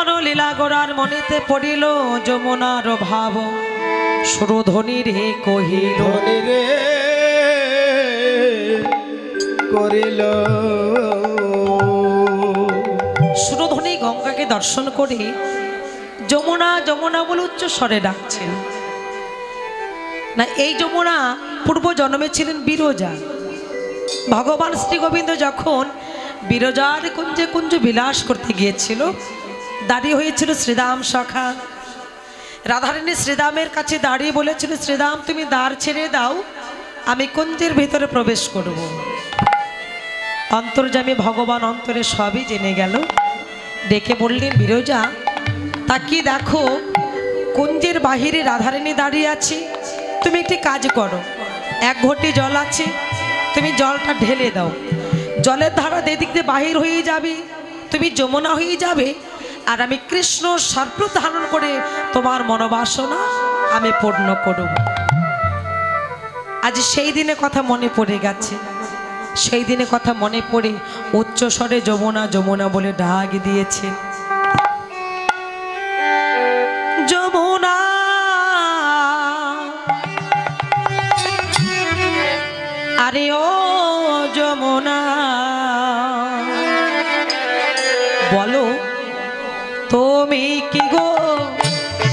লীলা গোড়ার মনেতে পড়িল যমুনার ভাব সুরধ্বনি রে কহিল রে করিল। সুরধ্বনি গঙ্গাকে দর্শন করে যমুনা যমুনা বলে উচ্চ স্বরে ডাকছেন। না, এই যমুনা পূর্ব জন্মে ছিলেন বিরজা। ভগবান শ্রী গোবিন্দ যখন বিরজার কুঞ্জে কুঞ্জ বিলাস করতে গিয়েছিল, দাঁড়িয়ে হয়েছিল শ্রীরাম সখা। রাধারানী শ্রীরামের কাছে দাঁড়িয়ে বলেছিল, শ্রীরাম তুমি দ্বার ছেড়ে দাও, আমি কুঞ্জের ভিতরে প্রবেশ করব। অন্তর্যামী ভগবান অন্তরে সবই জেনে গেল। ডেকে বললেন, বিরজা তাকিয়ে দেখো, কুঞ্জের বাহিরে রাধারানী দাঁড়িয়ে আছে। তুমি একটি কাজ করো, এক ঘটি জল আছে, তুমি জলটা ঢেলে দাও। জলের ধারা যেদিক দিয়ে বাহির হয়ে যাবে, তুমি যমুনা হয়ে যাবে, আর আমি কৃষ্ণ সর্প ধারণ করে তোমার মনোবাসনা আমি পূর্ণ করব। আজ সেই দিনে কথা মনে পড়ে গেছে। সেই দিনে কথা মনে পড়ে উচ্চ স্বরে যমুনা যমুনা বলে ডাক দিয়েছে। যমুনা আরে ও যমুনা, বলো তুমি কি গো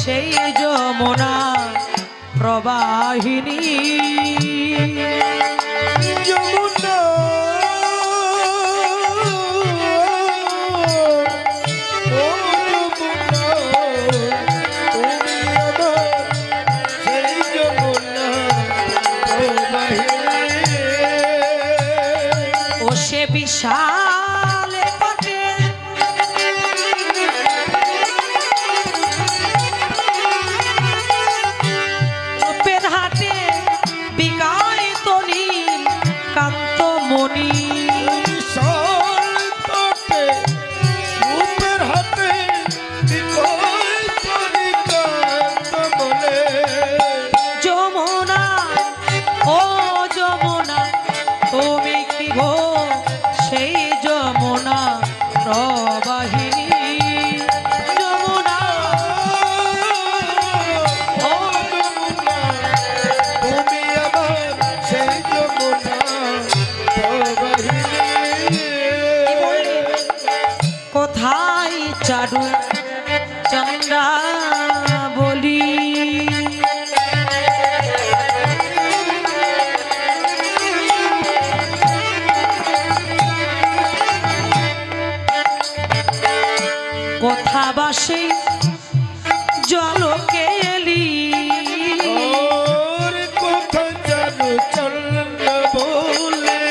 সেই যমুনা প্রবাহিনী? যমুনা ও যমুনা, তুমি আমার সেই যমুনা প্রবাহিনী। ও সে বিশাল পথে রূপের হাটে বিকায় তনি কান্ত মণি। যমুনা ও যমুনা, তুমি কি গো সেই যমুনা প্রবাহিনী? যমুনা ও যমুনা, তুমি আমার সেই যমুনা প্রবাহিনী। কোথায় চারু চন্দ্রা বলি? কোথা বাসে জলকে এলি? ওর কোথা জানো চন্দ্র বলে?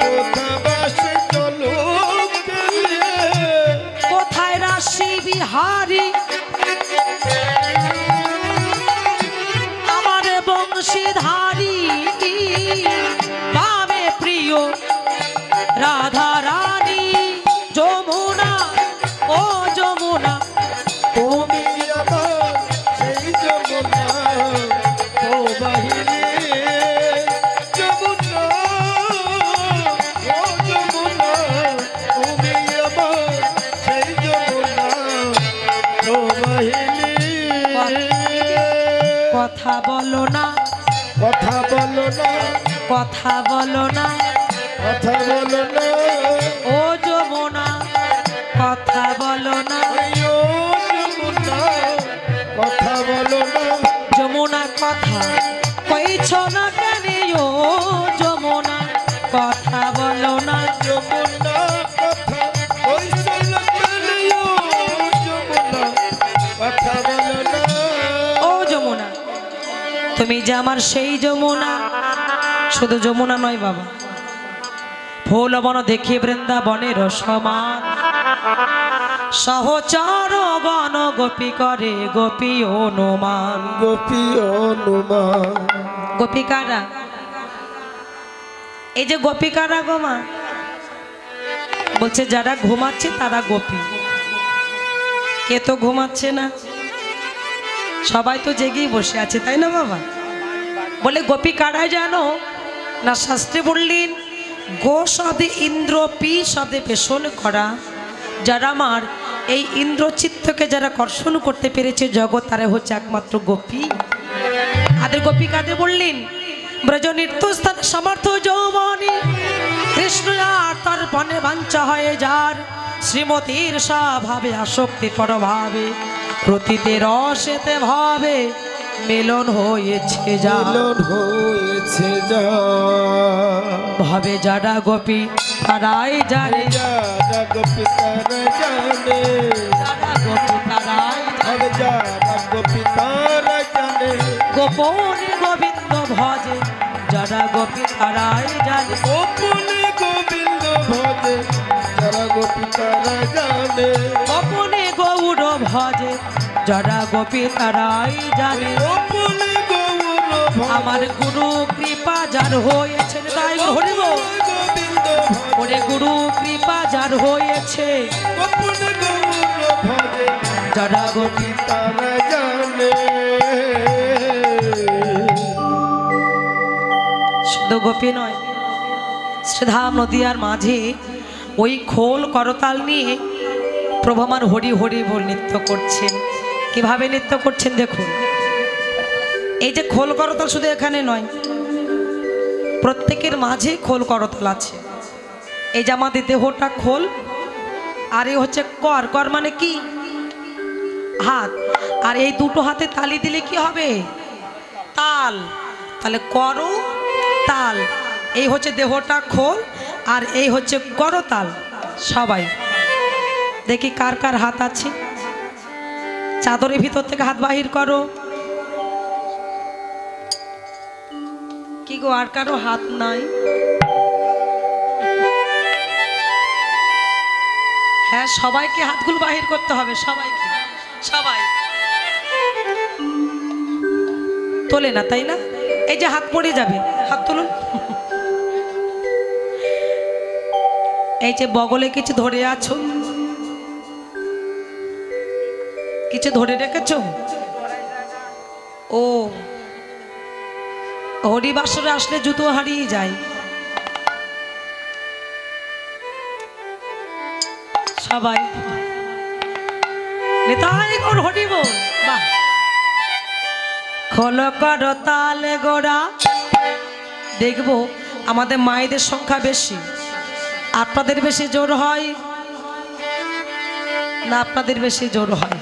কোথা বাসে জলকে? কোথায় রাশি বিহারী আমার বংশীধারী? পাবে প্রিয় রাধা রানী। যমুনা ও যমুনা, তুমি আমার সেই যমুনা প্রবাহিনী। যমুনা ও যমুনা, তুমি আমার সেই যমুনা প্রবাহিনী। কথা বলো না, কথা বলো না, কথা বলো না, কথা বলো না, ও যমুনা কথা বলো না। ও যমুনা কথা বলো না। যমুনা কথা কইছ না কেন? ও যমুনা কথা বলো না। যমুনা কথা কইছ না কেন? ও যমুনা কথা বলো না। ও যমুনা, তুমি যে আমার সেই যমুনা। শুধু যমুনা নয় বাবা, ফুল বন দেখি বৃন্দাবনের সমান। সহচর গণ গোপী করে গোপী অনুমান। গোপী অনুমান, গোপিকারা, এই যে গোপিকারা গো মা, বলছে যারা ঘুমাচ্ছে তারা গোপী। কে তো ঘুমাচ্ছে না, সবাই তো জেগেই বসে আছে, তাই না বাবা? বলে গোপী কারা জানো না? শাস্ত্রে বললেন গো শব্দে ইন্দ্র, পি শব্দে পেষণ করা। যারা আমার এই ইন্দ্রচিত্তকে যারা কর্ষণ করতে পেরেছে জগৎ, তারা হচ্ছে একমাত্র গোপী। আদের গোপী কাদের বললেন? ব্রজ নৃত্যস্থান সমর্থ যৌবনী কৃষ্ণ আর তার বনে বাঞ্ছা হয়ে যার, শ্রীমতীর স্বভাবে আসক্তি পরভাবে, প্রতিতে রসেতে ভাবে মিলন হয়েছে যা, মিলন হয়েছে যা। ভাবে যারা গোপী তারাই জানে, যারা গোপী তারা জানে, যারা গোপী তারাই ভাবে যারা গোপী তারা জানে, গোপনে গোবিন্দ ভজে যারা গোপী তারাই জানে, গোপনে গোবিন্দ ভজে যারা গোপী তারা জানে, গোপনে গৌর ভজে যারা গোপী তারাই জানে। গোপনে গৌর ভজে আমার গুরু কৃপা যার হয়েছে, তাই হরিব গোবিন্দ ওরে গুরু কৃপা যার হয়েছে, গোপনে গৌর ভজে যারা গোপী তারা জানে। শুধু গোপী নয়, শ্রীধাম নদিয়ার মাঝে ওই খোল করতাল নিয়ে প্রভু আমার হরি হরি বল নৃত্য করছেন। কিভাবে নৃত্য করছেন দেখুন। এই যে খোল করতাল শুধু এখানে নয়, প্রত্যেকের মাঝে খোল করতাল আছে। এই যে আমাদের দেহটা খোল, আর এই হচ্ছে কর। কর মানে কি? হাত। আর এই দুটো হাতে তালি দিলে কি হবে? তাল। তাহলে কর তাল, এই হচ্ছে দেহটা খোল, আর এই হচ্ছে করতাল। সবাই দেখি কার কার হাত আছে, চাদরের ভিতর থেকে হাত বাহির করো। কি গো, আর কারো হাত নাই? হ্যাঁ, সবাইকে হাতগুলো বাহির করতে হবে, সবাইকে। সবাই তোলে না, তাই না? এই যে হাত পড়ে যাবে, হাত তুলুন। এই যে বগলে কিছু ধরে আছো, কিছু ধরে রেখেছো? ও, হরিবাসরে আসলে জুতো হারিয়ে যায়। সবাই নেতাই গৌর হরি বল। বাহ, খোল কর তালে গোড়া। দেখবো আমাদের মায়েদের সংখ্যা বেশি, আপনাদের বেশি জোর হয় না আপনাদের বেশি জোর হয়?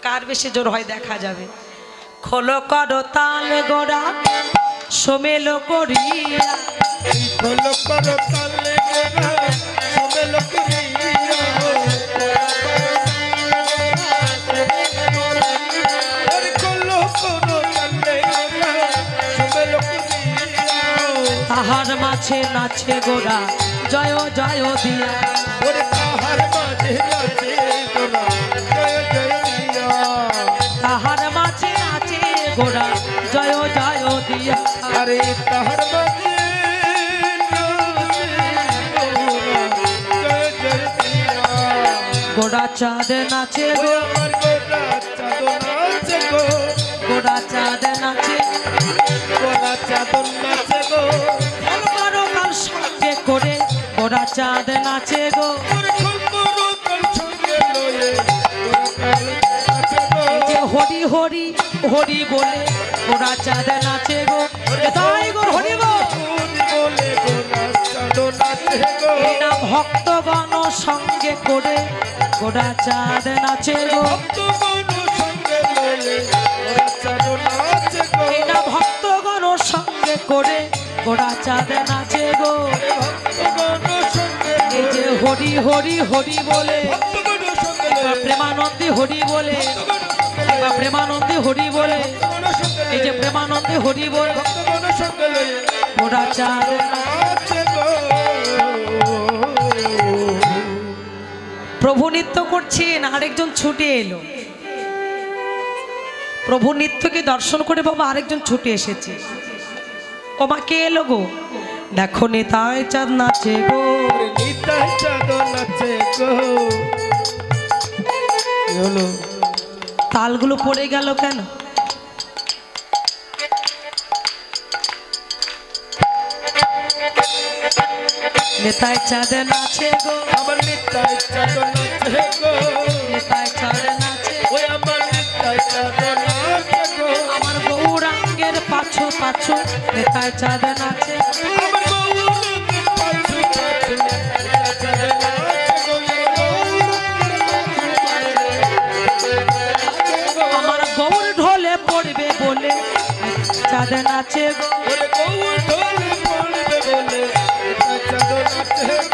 কার বেশি জোর হয় দেখা যাবে। খোল কর তালে গোড়া সোমেল করিয়া, খোল কর তালে গোড়া সোমেল করিয়া, তাহার মাঝে নাচে গোড়া জয় জয় দিয়া, ওরে তাহার মাঝে নাচে গোড়া জয় জয় দিয়া, তাহার মাঝে নাচে গোড়া জয় জয় দিয়া। আরে তাহার মাঝে নাচে গোড়া জয় জয় দিয়া, গোড়া চাঁদ নাচে গো, আমার গোড়া চাঁদ নাচে গো, গোড়া চাঁদ নাচে, গোড়া চাঁদ নাচে গো, কাল সঙ্গে করে গোড়া চাঁদ নাচে গো। ওরে খোল কর তাল সঙ্গে লয়ে গোড়া চাঁদ নাচে গো, এই যে হরি হরি হরি বলে গোড়া চাঁদ নাচে গো। তাই গো হরি বল। বলে গোড়া চাঁদ নাচে গো, এই না ভক্তগণ সঙ্গে করে গোড়া চাঁদ নাচে গো। ভক্তগণ সঙ্গে লয়ে গোড়া চাঁদ নাচে গো, এই না ভক্তগণ সঙ্গে করে গোড়া চাঁদ নাচে গো। ভক্তগণ সঙ্গে এই যে হরি হরি হরি বলে, ভক্তগণ সঙ্গে লয়ে প্রেমানন্দে হরি বলে, প্রেমানন্দে হরি বলে, এই যে প্রেমানন্দে হরি বলে ভক্তগণ সঙ্গে লয়ে গোড়া চাঁদ নাচে গো। প্রভু নৃত্য করছেন, আরেকজন ছুটে এলো। প্রভু নৃত্যকে দর্শন করে বাবা আরেকজন ছুটে এসেছে। ওমা কে এলো গো? দেখো নিতাই চাঁদ নাচে গো, নিতাই চাঁদ নাচে গো। কি হলো? তালগুলো পড়ে গেল কেন? নেতায় চাঁদ নাচে গো, আমার নিতাই চাঁদ নাচে গো, নেতায় চাঁদ নাচে, ওই আমার নিতাই চাঁদ নাচে গো, আমার গৌরাঙ্গের পাছু পাছু নেতায় চাঁদ নাচে, আমার গৌরাঙ্গের পাছু পাছু নেতাই চাঁদ নাচে গো, আমার গৌর ঢোলে পড়বে বলে চাঁদ নাচে গো, ওরে গৌর ঢোলে পড়বে বলে নেতাই চাঁদ নাচে গো,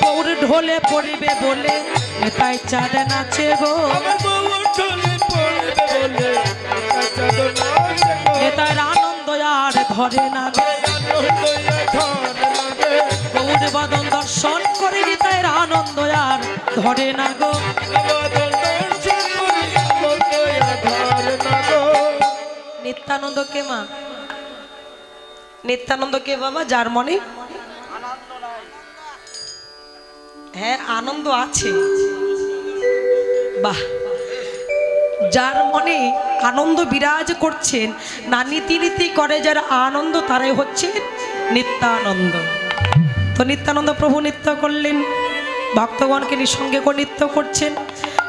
গৌর ঢোলে পড়বে বলে নেতায় চাঁদ নাচে গো, আমার গৌর ঢোলে পড়বে বলে নেতাই চাঁদ নাচে গো, নেতার আনন্দ আর ধরে না গো, আনন্দয়া ধর লাগে, গৌর বদন দর্শন করে নেতার আনন্দ আর ধরে না গো। আমাদের দর্শন করি আনন্দয়া ধর না গো। নিত্যানন্দ কে মা? নিত্যানন্দ কে বাবা? যার মনে হ্যাঁ আনন্দ আছে, বাহ, যার মনে আনন্দ বিরাজ করছেন, না নীতি নীতি করে যারা আনন্দ, তারাই হচ্ছে নিত্যানন্দ। তো নিত্যানন্দ প্রভু নৃত্য করলেন, ভক্তগণকে নিঃসঙ্গে করে নৃত্য করছেন,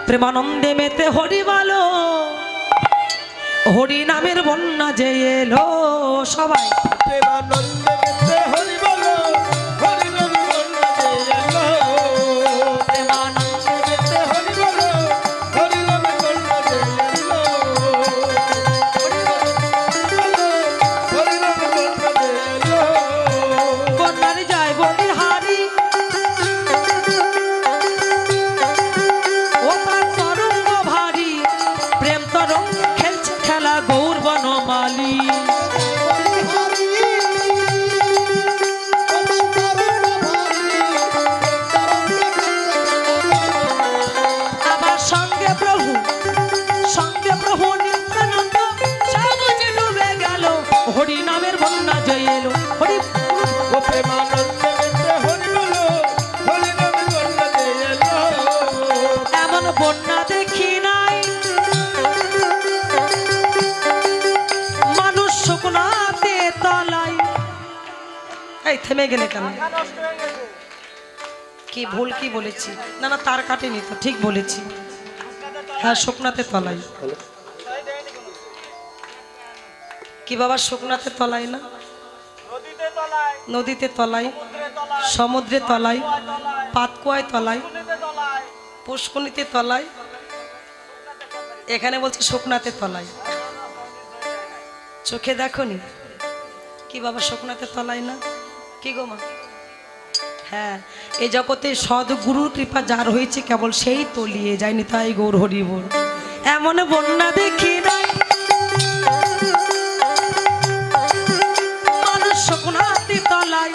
প্রেমানন্দে মেতে হরি বলো, হরি নামের বন্যা যে এলো, সবাই প্রেমানন্দে মেতে হরি বলো, হরি নাম বন্যা যে এলো, প্রেমানন্দে মেতে হরি বলো, হরি নাম বন্যা যে এলো, হরি নাম বন্যা যে এলো, বন্যার যায় বলি হারি, ও তার তরঙ্গ ভারী, প্রেম তরঙ্গ খেলছে খেলা গৌর বনমালী, আমার সঙ্গে প্রভু নিত্যানন্দ সবুজে ডুবে গেল, হরি নামের বন্যা জয় এলো, হরি ও প্রেমানন্দে মেতে হরি বলো, হরি নাম বন্যা যে এলো, এমন বন্যা দেখি নাই, মানুষ শুকনাতে তলাই, এই থেমে গেলে কেন? কি ভুল কি বলেছি? না না তার কাটেনি তো, ঠিক বলেছি, হ্যাঁ শুকনাতে তলাই। কি বাবা শুকনাতে তলাই না? নদীতে তলাই, সমুদ্রে তলাই, পাতকুয়ায় তলাই, পুষ্কনিতে তলাই, এখানে বলছে শুকনাতে তলাই। চোখে দেখনি কি বাবা শুকনাতে তলাই না? কি গো মা? হ্যাঁ, এই জগতে সদ্গুরুর কৃপা যার হয়েছে কেবল সেই তলিয়ে যায়নি, তাই গৌর হরি বল। এমন বন্যা দেখি নাই, মানুষ শুকনাতে তলায়,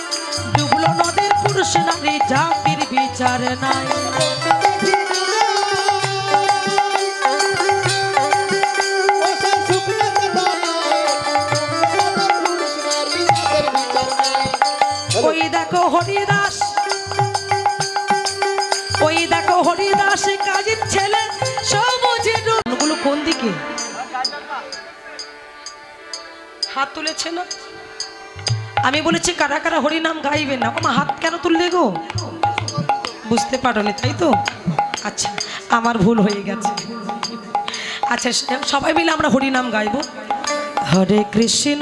ডুবলো নদীর পুরুষ নারী, জাতির বিচার নাই। ওই দেখো হরিদাস, ওই দেখো হরিদাস কাজের ছেলে, সবুজে গুলো কোন দিকে হাত তুলেছে না? আমি বলেছি কারা কারা হরিনাম গাইবে না, আমার হাত কেন তুললে গো? বুঝতে পারোনি তাই তো? আচ্ছা আমার ভুল হয়ে গেছে। আচ্ছা সবাই মিলে আমরা হরিনাম গাইবো। হরে কৃষ্ণ,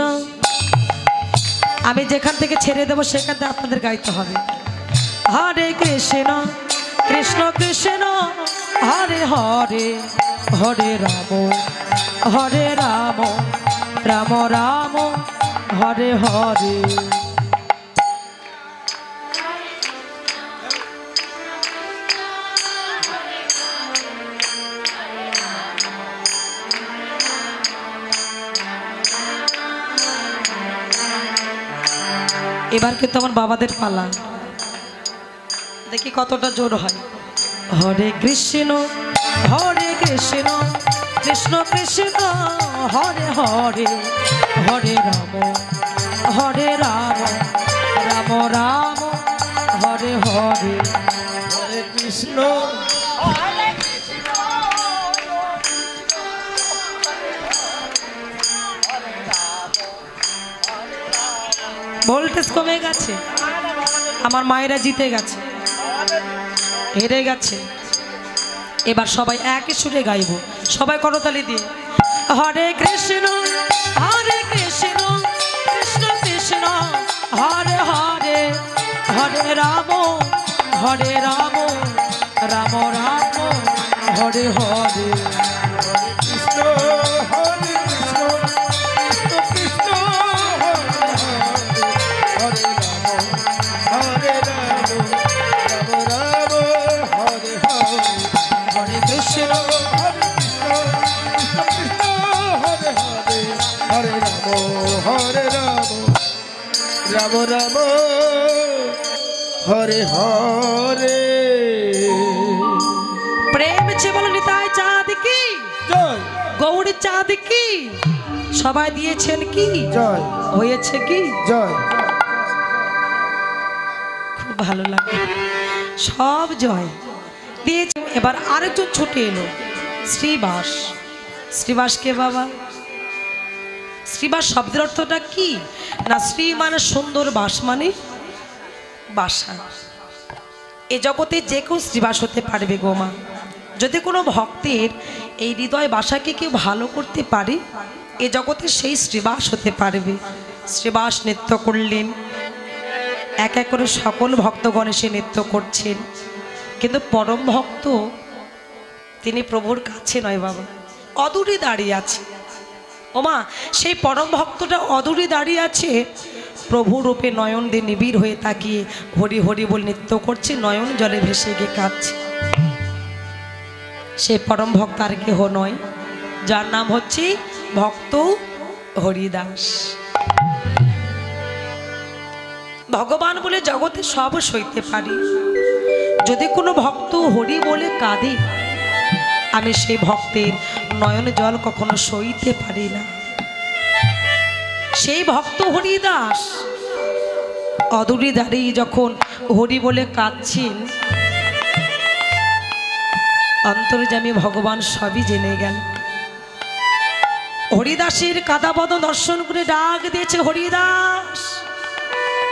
আমি যেখান থেকে ছেড়ে দেবো সেখান থেকে আপনাদের গাইতে হবে। হরে কৃষ্ণ কৃষ্ণ কৃষ্ণ হরে হরে, হরে রাম হরে রাম, রাম রাম হরে হরে। এবার কিন্তু আমার বাবাদের পালা, দেখি কতটা জোর হয়। হরে কৃষ্ণ কৃষ্ণ কৃষ্ণ হরে হরে, হরে রাম রাম, রাম রাম হরে হরে। হরে কৃষ্ণ ভোল্টেজ কমে গেছে। আমার মায়েরা জিতে গেছে, হেরে গেছে। এবার সবাই একই সুরে গাইব, সবাই করতালি দিয়ে। হরে কৃষ্ণ কৃষ্ণ কৃষ্ণ হরে হরে, হরে রাম রাম রাম হরে হরে। কৃষ্ণ হরে কৃষ্ণ কৃষ্ণ কৃষ্ণ হরে হরে রাম রাম হরে হরে। হরে কৃষ্ণ হরে কৃষ্ণ কৃষ্ণ হরে হরে, হরে রাম হরে রাম রাম রাম হরে হরে। প্রেম ছে বলো নিতাই চাঁদ কি জয় গৌরী চাঁদ কি, সবাই দিয়েছেন কি, জয় হয়েছে কি। জয়। খুব ভালো লাগে, সব জয় দিয়েছে। এবার আরেকজন ছুটে এলো, শ্রীবাস। শ্রীবাস কে বাবা? শ্রীবাস শব্দের অর্থটা কি না, শ্রী মানে সুন্দর, বাস মানে বাসা। এ জগতে যে কেউ শ্রীবাস হতে পারবে গো মা। যদি কোনো ভক্তের এই হৃদয় বাসাকে কেউ ভালো করতে পারে, এ জগতে সেই শ্রীবাস হতে পারবে। শ্রীবাস নৃত্য করলেন, এক এক করে সকল ভক্তগণ এসে নৃত্য করছেন। কিন্তু পরম ভক্ত তিনি প্রভুর কাছে নয় বাবা, অদূরে দাঁড়িয়ে আছে। ওমা, সেই পরম ভক্তটা অদূরে দাঁড়িয়ে আছে, প্রভু রূপে নয়ন দিয়ে নিবিড় হয়ে তাকিয়ে হরি হরি বল নৃত্য করছে, নয়ন জলে ভেসে গিয়ে কাঁদছে। সে পরম ভক্ত আর কেহ নয়, যার নাম হচ্ছে ভক্ত হরিদাস। ভগবান বলে জগতে সব সইতে পারি, যদি কোনো ভক্ত হরি বলে কাঁদে, আমি সেই ভক্তের নয়ন জল কখনো সইতে পারি না। সেই ভক্ত হরিদাস অদূরে দাঁড়িয়ে যখন হরি বলে কাঁদছেন, অন্তর্যামী ভগবান সবই জেনে গেল। হরিদাসের কাদাপদ দর্শন করে ডাক দিয়েছে, হরিদাস,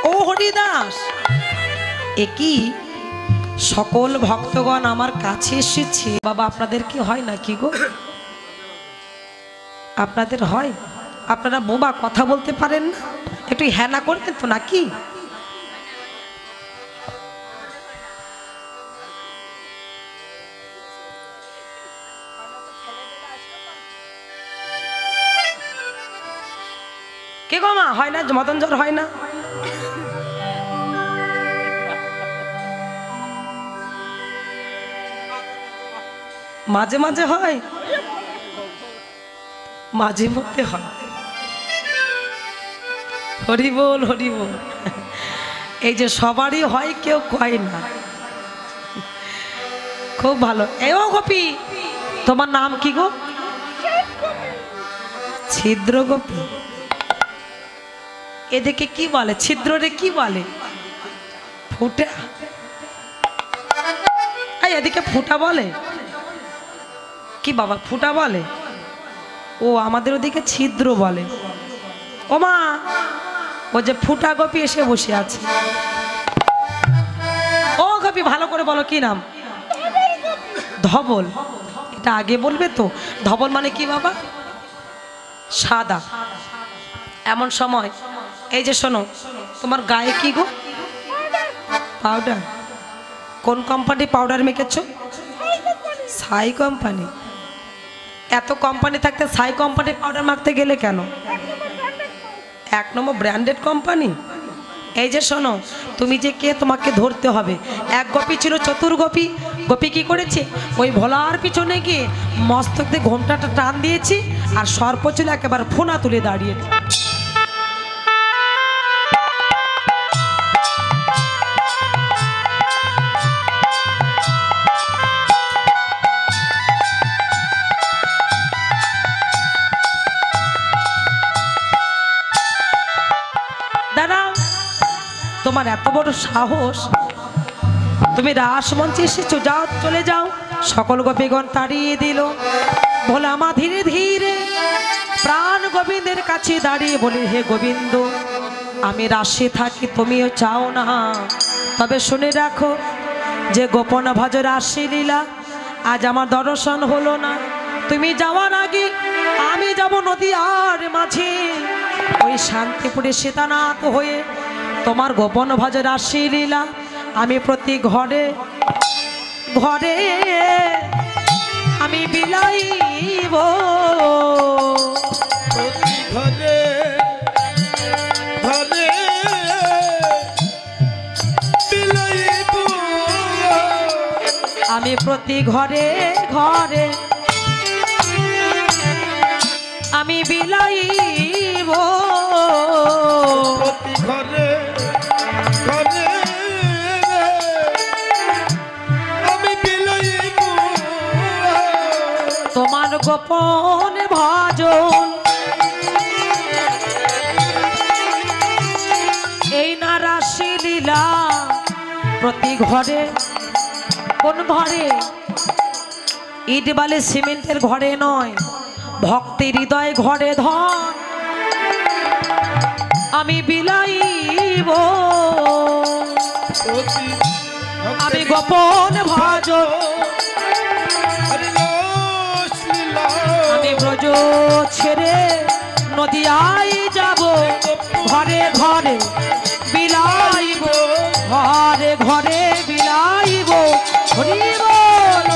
ও হরিদাস। একই সকল ভক্তগণ আমার কাছে এসেছে। বাবা, আপনাদের কি হয় না কি গো? আপনাদের হয়? আপনারা বোবা, কথা বলতে পারেন না, একটু হ্যানা করবেন তো নাকি? কে গো মা, হয় না? মদন জ্বর হয় না? মাঝে মাঝে হয়, মাঝে মধ্যে হয়। হরি বল হরি বল। এই যে সবারই হয়, কেউ কয় না। খুব ভালো। এ ও গোপী, তোমার নাম কি গো? ছিদ্র গোপী। এদিকে কি বলে? ছিদ্ররে কি বলে? ফুটা। এদিকে ফুটা বলে কি বাবা? ফুটা বলে? ও আমাদের ওদিকে ছিদ্র বলে। ও মা, ও যে ফুটা গোপী এসে বসে আছে। ও গোপী, ভালো করে বলো কি নাম? ধবল। এটা আগে বলবে তো। ধবল মানে কি বাবা? সাদা। এমন সময় এই যে শোনো, তোমার গায়ে কি গো? পাউডার। কোন কোম্পানি পাউডার মেখেছো? সাই কোম্পানি। এত কোম্পানি থাকতে সাই কোম্পানি পাউডার মাখতে গেলে কেন? এক নম্বর ব্র্যান্ডেড কোম্পানি। এই যে শোনো, তুমি যে কে তোমাকে ধরতে হবে। এক গোপী ছিল চতুর গোপী। গোপী কি করেছে? ওই ভোলার পিছনে গিয়ে মস্তক দিয়ে ঘোমটাটা টান দিয়েছি, আর সর্প ছিল একেবারে ফোনা তুলে দাঁড়িয়েছে। তোমার এত বড় সাহস, তুমি রাসমঞ্চে এসেছো, যাও, চলে যাও। সকল গোপীগণ তাড়িয়ে দিল। ভোলা মা ধীরে ধীরে প্রাণ গোবিন্দের কাছে দাঁড়িয়ে বলে, হে গোবিন্দ, আমি রাসে থাকি, তুমিও চাও না তবে শুনে রাখো যে গোপন ভজর রাসলীলা আজ আমার দর্শন হলো না। তুমি যাওয়ার আগে আমি যাব নদীয়ার মাঝে, ওই শান্তিপুরে সীতানাথ হয়ে তোমার গোপন ভজর রাসলীলা আমি প্রতি ঘরে ঘরে আমি বিলাইব। প্রতি ঘরে ঘরে বিলাইব, আমি প্রতি ঘরে ঘরে আমি বিলাইব। প্রতি ঘরে ঘরে আমি বিলাইব। তোমার গোপন ভজন এই না রাসলীলা প্রতি ঘরে। কোন ঘরে? ইট বালি সিমেন্টের ঘরে নয়, ভক্তি হৃদয় ঘরে ধন আমি বিলাইব। আমি গোপন ভজন আমি ব্রজ ছেড়ে নদিয়ায় যাব, ঘরে ঘরে বিলাইব, ঘরে ঘরে বিলাইব। হরি বল।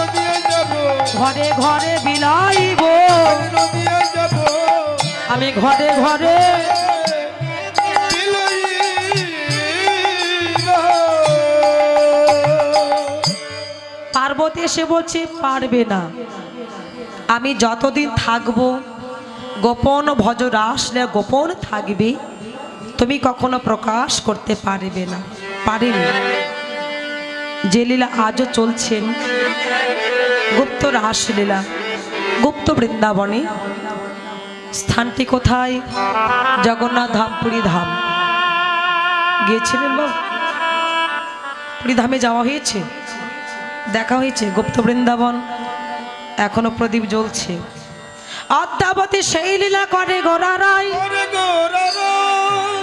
ঘরে ঘরে বিলাইব, আমি ঘরে ঘরে। পার্বতী এসে বলছে পারবে না, আমি যতদিন থাকবো গোপন ভজর আসলে গোপন থাকবে, তুমি কখনো প্রকাশ করতে পারবে না। পারেনি। যে লীলা আজও চলছেন গুপ্ত রাসলীলা, গুপ্ত বৃন্দাবনে। স্থানটি কোথায়? জগন্নাথ ধাম, পুরী ধাম। গিয়েছিলেন বাবু? পুরী ধামে যাওয়া হয়েছে, দেখা হয়েছে গুপ্ত বৃন্দাবন, এখনো প্রদীপ জ্বলছে। অদ্যাবধি সেই লীলা করে গোরারাই,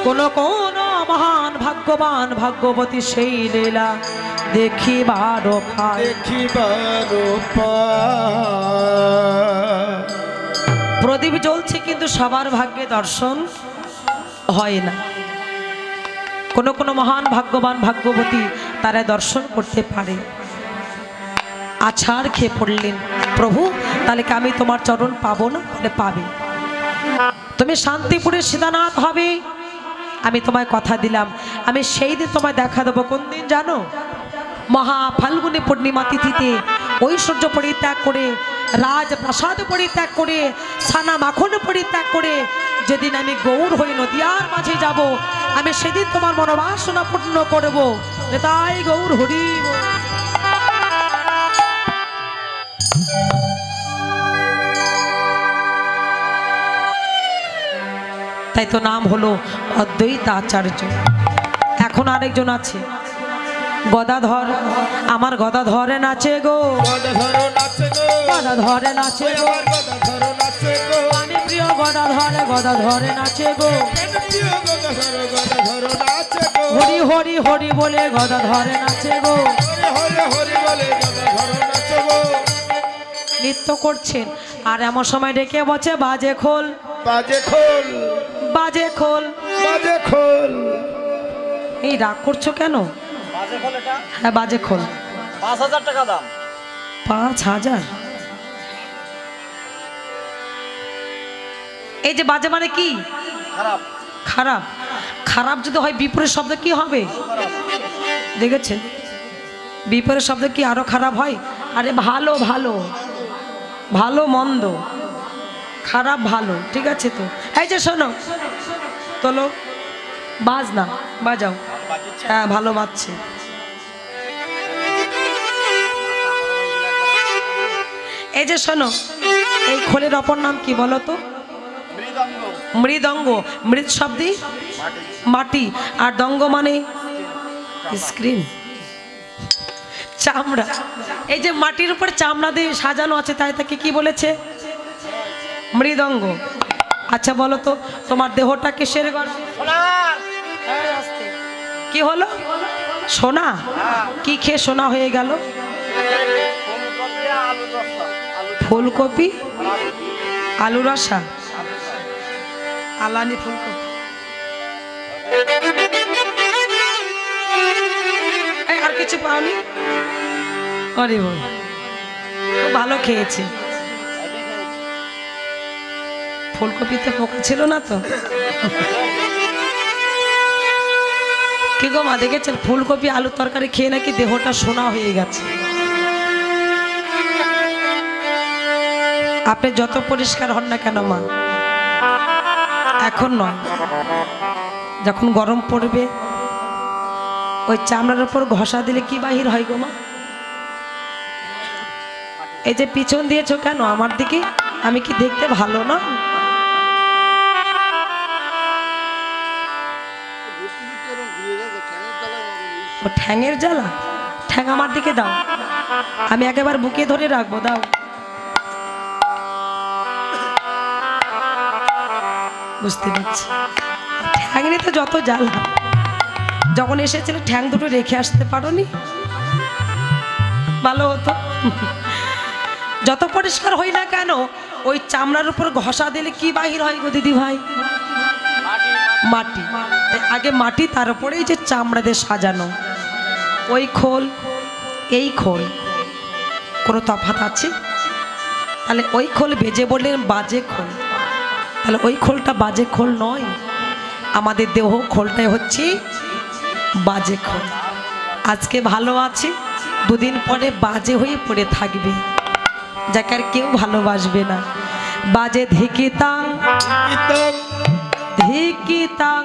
কোন কোন মহান ভাগ্যবান ভাগ্যবতী সেই লীলা দেখিবার পায়। প্রদীপ জ্বলছে কিন্তু সবার ভাগ্যে দর্শন হয় না। কোন কোন মহান ভাগ্যবান ভাগ্যবতী তারা দর্শন করতে পারে। আছাড় খেয়ে পড়লেন, প্রভু তাহলে কি আমি তোমার চরণ পাবো না? বলে পাবে। তুমি শান্তিপুরে সীতানাথ হবে, আমি তোমায় কথা দিলাম। আমি সেই দিন তোমায় দেখা দেবো। কোন দিন জানো? মহা ফাল্গুনী পূর্ণিমা তিথিতে ঐশ্বর্য পরিত্যাগ করে, রাজপ্রাসাদ পরিত্যাগ করে, ছানা মাখন পরিত্যাগ করে যেদিন আমি গৌর হয়ে নদিয়ার মাঝে যাব, আমি সেদিন তোমার মনোবাসনা পূর্ণ করব। তাই গৌর হরি। তাই তো নাম হলো অদ্বৈতাচার্য। এখন আরেকজন আছে গদাধর, আমার গদাধরে নাচে গো, গদাধরে নাচে গো, আমি প্রিয় গদাধরে, গদাধরে নাচে গো, হরি হরি হরি বলে গদাধরে নাচে গো। নৃত্য করছেন আর এমন সময় ডেকে বলছে বাজে খোল, বাজে খোল, বাজে খোল, বাজে খোল। এই রাগ করছো কেন? হ্যাঁ বাজে খোল। ৫,০০০ টাকা দাম। ৫,০০০? এই যে বাজে মানে কি? খারাপ। খারাপ। খারাপ যদি হয় বিপরীত শব্দ কি হবে? দেখেছেন বিপরীত শব্দ কি আরো খারাপ হয়? আরে ভালো ভালো, ভালো মন্দ, খারাপ ভালো, ঠিক আছে তো। এই যে শোনো, তোলো বাজ না, বাজাও। হ্যাঁ ভালো বাজছে। এই যে শোনো, এই খোলের অপর নাম কি বলো তো? মৃদঙ্গ। মৃৎ শব্দে মাটি, আর দঙ্গ মানে স্ক্রিন, চামড়া। এই যে মাটির উপর চামড়া দিয়ে সাজানো আছে, তাই তাকে কি বলেছে? মৃদঙ্গ। আচ্ছা বলো তো তোমার দেহটা কিসের গর্ভে? কি হলো? সোনা কি খেয়ে সোনা হয়ে গেল? ফুলকপি আলু রসা ফুলকপি আলু রসা আলানি ফুলকপি এই আর কিছু পাওনি? আরে বাবা, খুব ভালো খেয়েছি। ফুলকপিতে পোকা ছিল না তো? কি গো মা, দেখেছেন ফুলকপি আলু তরকারি খেয়ে নাকি দেহটা সোনা হয়ে গেছে। আপনি যত পরিষ্কার হন না কেন মা, এখন নয়, যখন গরম পড়বে ওই চামড়ার উপর ঘষা দিলে কি বাহির হয় গো মা? এই যে পিছন দিয়েছো কেন আমার দিকে? আমি কি দেখতে ভালো না? ও ঠ্যাঙের জ্বালা? ঠ্যাং আমার দিকে দাও, আমি একেবারে বুকে ধরে রাখবো, দাও। বুঝতে পারছি, ঠ্যাং নিয়ে তো যত জ্বালা। যখন এসেছিলে ঠ্যাং দুটো রেখে আসতে পারোনি, ভালো হতো। যত পরিষ্কার হই না কেন ওই চামড়ার উপর ঘষা দিলে কি বাহির হয় গো দিদি ভাই? মাটি। আগে মাটি, তার উপরেই যে চামড়া দিয়ে সাজানো ওই খোল এই খোল, কোনো তফাৎ আছে? তাহলে ওই খোল বেজে বললেন বাজে খোল, তাহলে ওই খোলটা বাজে খোল নয়। আমাদের দেহ খোলটাই হচ্ছে বাজে খোল। আজকে ভালো আছে, দুদিন পরে বাজে হয়ে পড়ে থাকবে, যাকে আর কেউ ভালোবাসবে না। বাজে ধিকিতাং ধিকিতাং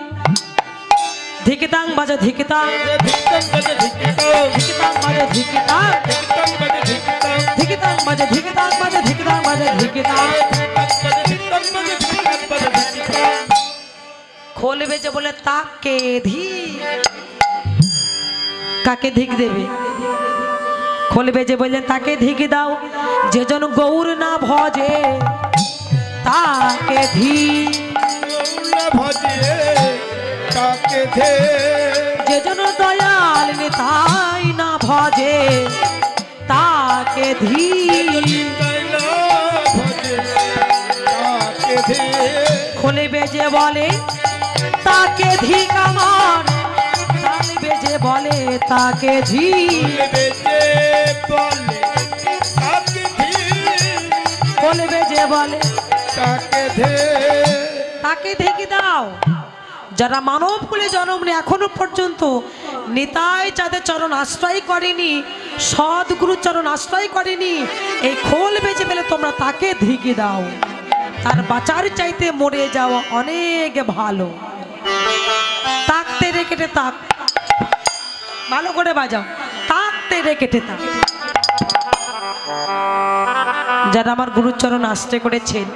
ধিকিতাং বাজে ধিকিতাং ধিকিতাং বাজে ধিকিতাং ধিকিতাং বাজে ধিকিতাং বাজে ধিকিতাং বাজে ধিকিতাং। খোল বেজে বলে তাকে ধিক, কাকে ধিক দেবে? খোল বেজে বললে তাকে ধিক দাও, যে জন গৌর না ভজে তাকে ধিক, যে জন দয়াল নিতাই না ভজে তাকে ধিক। খোলে বেজে বলে তাকে ধিক আমার, তাল বেজে বলে তাকে ধিক, খোলে বেজে বলে তাকে ধিক দাও। যারা মানব কুলে জন্ম নিয়ে এখনো পর্যন্ত নিতাই যাদের চরণ আশ্রয় করেনি, সদ্গুরু চরণ আশ্রয় করেনি, এই খোল বেজে পেলে তোমরা তাকে ধিকে দাও। তার বাঁচার চাইতে মরে যাওয়া অনেক ভালো। তাকতে রে কেটে তাক, ভালো করে বাজাও, তাকতে রে কেটে তাক। যারা আমার গুরুচরণ আশ্রয় করেছেন,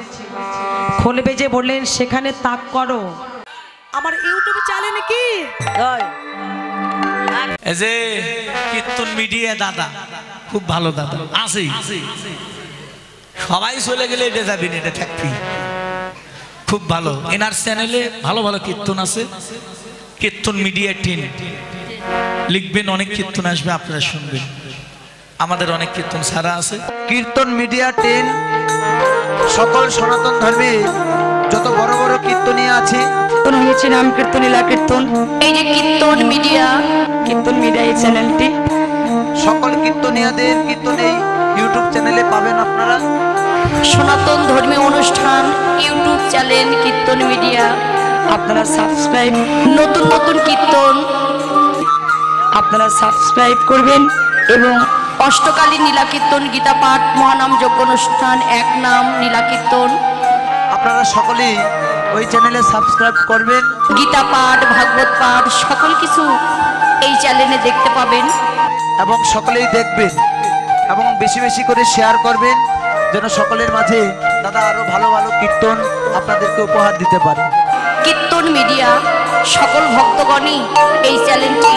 খোল বেজে বললেন সেখানে তাক করো। আমার ইউটিউব চ্যানেল কি এই যে কীর্তন মিডিয়া দাদা, খুব ভালো দাদা আছে, সবাই চলে গেলে এটা যাবি না, এটা থাকবি, খুব ভালো। এনার চ্যানেলে ভালো ভালো কীর্তন আছে, কীর্তন মিডিয়া টিন লিখবেন, অনেক কীর্তন আসবে, আপনারা শুনবেন। আমাদের অনেক কীর্তন ছাড়া আছে। কীর্তন মিডিয়া টিন সকল সনাতন ধর্মে যত বড় বড় কীর্তনীয় আছে, হয়েছে নাম কীর্তন লীলা কীর্তন, এই যে কীর্তন মিডিয়া এই চ্যানেলটি, সকল কীর্তনীয়দের কীর্তন এই ইউটিউব চ্যানেলে পাবেন আপনারা। সনাতন ধর্মীয় অনুষ্ঠান ইউটিউব চ্যানেল কীর্তন মিডিয়া, আপনারা সাবস্ক্রাইব, নতুন নতুন কীর্তন আপনারা সাবস্ক্রাইব করবেন। এবং অষ্টকালীন নীলা কীর্তন, গীতা পাঠ, মহানাম যজ্ঞ অনুষ্ঠান, এক নাম নীলা কীর্তন, আপনারা সকলেই ওই চ্যানেলে সাবস্ক্রাইব করবেন। গীতা পাঠ, ভাগবত পাঠ সকল কিছু এই চ্যানেলে দেখতে পাবেন, এবং সকলেই দেখবেন এবং বেশি বেশি করে শেয়ার করবেন, যেন সকলের মাঝে দাদা আরো ভালো ভালো কীর্তন আপনাদেরকে উপহার দিতে পারে। কীর্তন মিডিয়া সকল ভক্তগণই এই চ্যানেলটি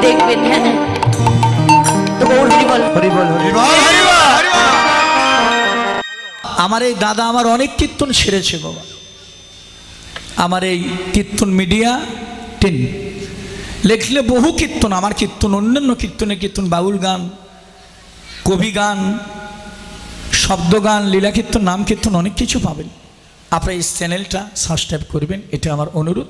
দেখবেন। হ্যাঁ, তো গৌর হরিবল হরিবল হরিবল। আমার এই দাদা আমার অনেক কীর্তন সেরেছে বাবা। আমার এই কীর্তন মিডিয়া টিন লিখলে বহু কীর্তন, আমার কীর্তন, অন্যান্য কীর্তনের কীর্তন, বাউল গান, কবি গান, শব্দ গান, লীলা কীর্তন, নাম কীর্তন, অনেক কিছু পাবেন। আপনারা এই চ্যানেলটা সাবস্ক্রাইব করবেন, এটা আমার অনুরোধ।